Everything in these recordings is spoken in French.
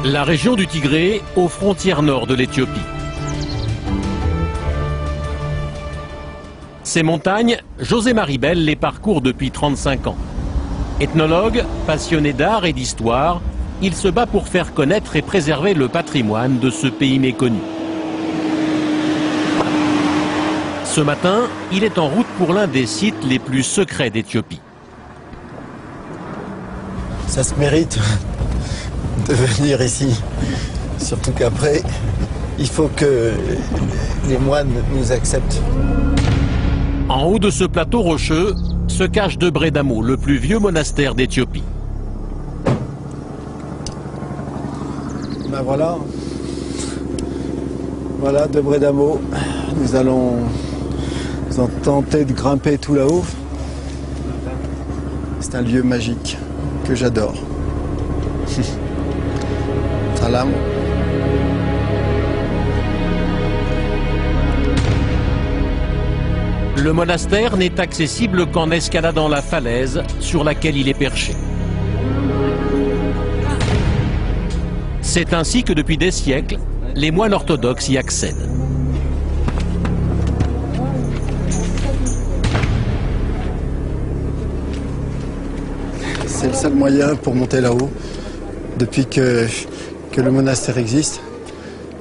La région du Tigré, aux frontières nord de l'Éthiopie. Ces montagnes, José Maribel les parcourt depuis 35 ans. Ethnologue, passionné d'art et d'histoire, il se bat pour faire connaître et préserver le patrimoine de ce pays méconnu. Ce matin, il est en route pour l'un des sites les plus secrets d'Éthiopie. Ça se mérite de venir ici. Surtout qu'après, il faut que les moines nous acceptent. En haut de ce plateau rocheux se cache Debre Damo, le plus vieux monastère d'Éthiopie. Ben voilà. Voilà Debre Damo. Nous allons tenter de grimper tout là-haut. C'est un lieu magique que j'adore. Salam. Le monastère n'est accessible qu'en escaladant la falaise sur laquelle il est perché. C'est ainsi que depuis des siècles, les moines orthodoxes y accèdent. C'est le seul moyen pour monter là-haut depuis que le monastère existe,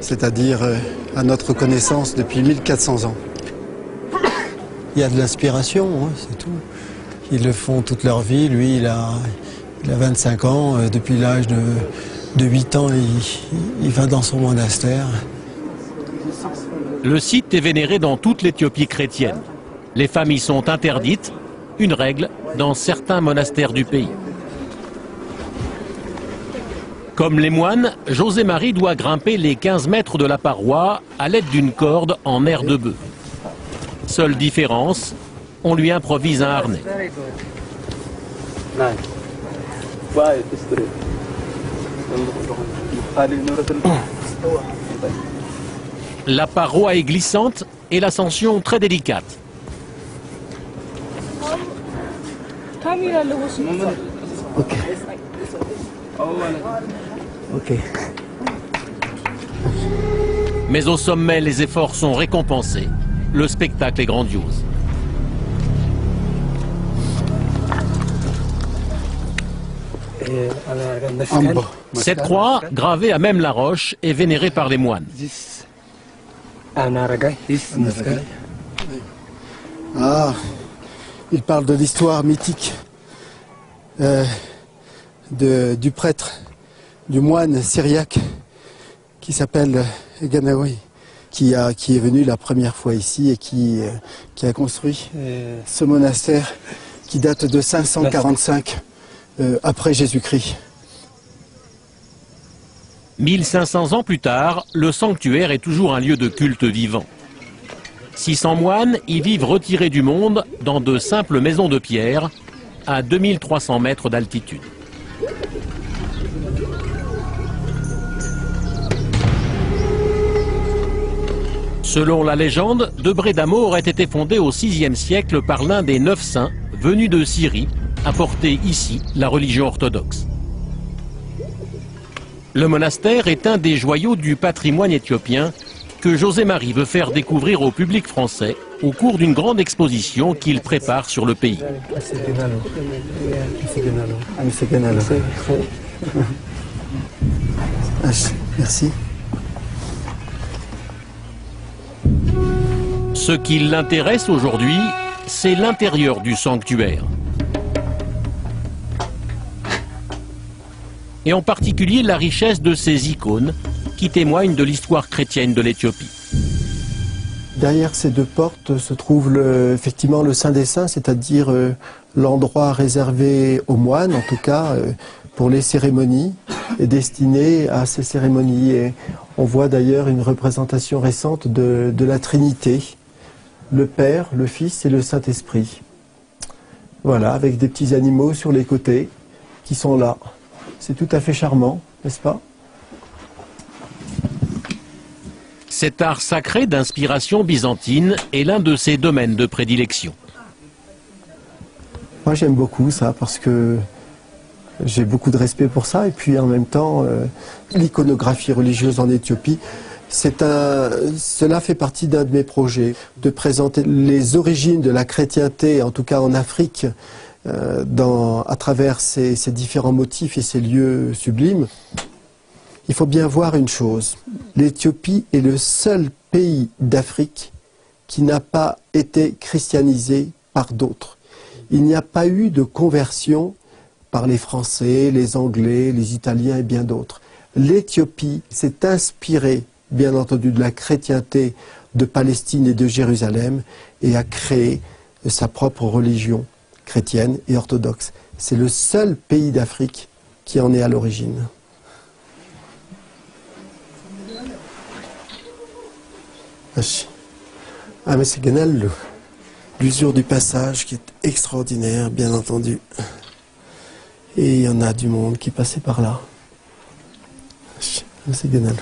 c'est-à-dire à notre connaissance depuis 1400 ans. Il y a de l'inspiration, hein, c'est tout. Ils le font toute leur vie. Lui, il a 25 ans. Depuis l'âge de 8 ans, il va dans son monastère. Le site est vénéré dans toute l'Éthiopie chrétienne. Les femmes y sont interdites, une règle dans certains monastères du pays. Comme les moines, José Marie doit grimper les 15 mètres de la paroi à l'aide d'une corde en air de bœuf. Seule différence, on lui improvise un harnais. La paroi est glissante et l'ascension très délicate. Ok. Ok. Mais au sommet, les efforts sont récompensés. Le spectacle est grandiose. Cette croix, gravée à même la roche, est vénérée par les moines. Ah, il parle de l'histoire mythique du prêtre, du moine syriaque qui s'appelle Ganawi, qui est venu la première fois ici et qui a construit ce monastère qui date de 545 après Jésus-Christ. 1500 ans plus tard, le sanctuaire est toujours un lieu de culte vivant. 600 moines y vivent retirés du monde dans de simples maisons de pierre à 2300 mètres d'altitude. Selon la légende, Debre Damo aurait été fondé au VIe siècle par l'un des 9 saints venus de Syrie, apporter ici la religion orthodoxe. Le monastère est un des joyaux du patrimoine éthiopien que José Marie veut faire découvrir au public français au cours d'une grande exposition qu'il prépare sur le pays. Merci. Ce qui l'intéresse aujourd'hui, c'est l'intérieur du sanctuaire. Et en particulier la richesse de ces icônes qui témoignent de l'histoire chrétienne de l'Éthiopie. Derrière ces deux portes se trouve effectivement le Saint des Saints, c'est-à-dire l'endroit réservé aux moines, en tout cas pour les cérémonies, et destiné à ces cérémonies. Et on voit d'ailleurs une représentation récente de la Trinité, le Père, le Fils et le Saint-Esprit. Voilà, avec des petits animaux sur les côtés qui sont là. C'est tout à fait charmant, n'est-ce pas? Cet art sacré d'inspiration byzantine est l'un de ses domaines de prédilection. Moi j'aime beaucoup ça parce que J'ai beaucoup de respect pour ça. Et puis en même temps, l'iconographie religieuse en Éthiopie, cela fait partie d'un de mes projets, de présenter les origines de la chrétienté, en tout cas en Afrique, à travers ces différents motifs et ces lieux sublimes. Il faut bien voir une chose, l'Éthiopie est le seul pays d'Afrique qui n'a pas été christianisé par d'autres. Il n'y a pas eu de conversion par les Français, les Anglais, les Italiens et bien d'autres. L'Éthiopie s'est inspirée, bien entendu, de la chrétienté de Palestine et de Jérusalem et a créé sa propre religion chrétienne et orthodoxe. C'est le seul pays d'Afrique qui en est à l'origine. Ah mais c'est Ganal, l'usure du passage qui est extraordinaire, bien entendu. Et il y en a du monde qui passait par là. C'est Ganal.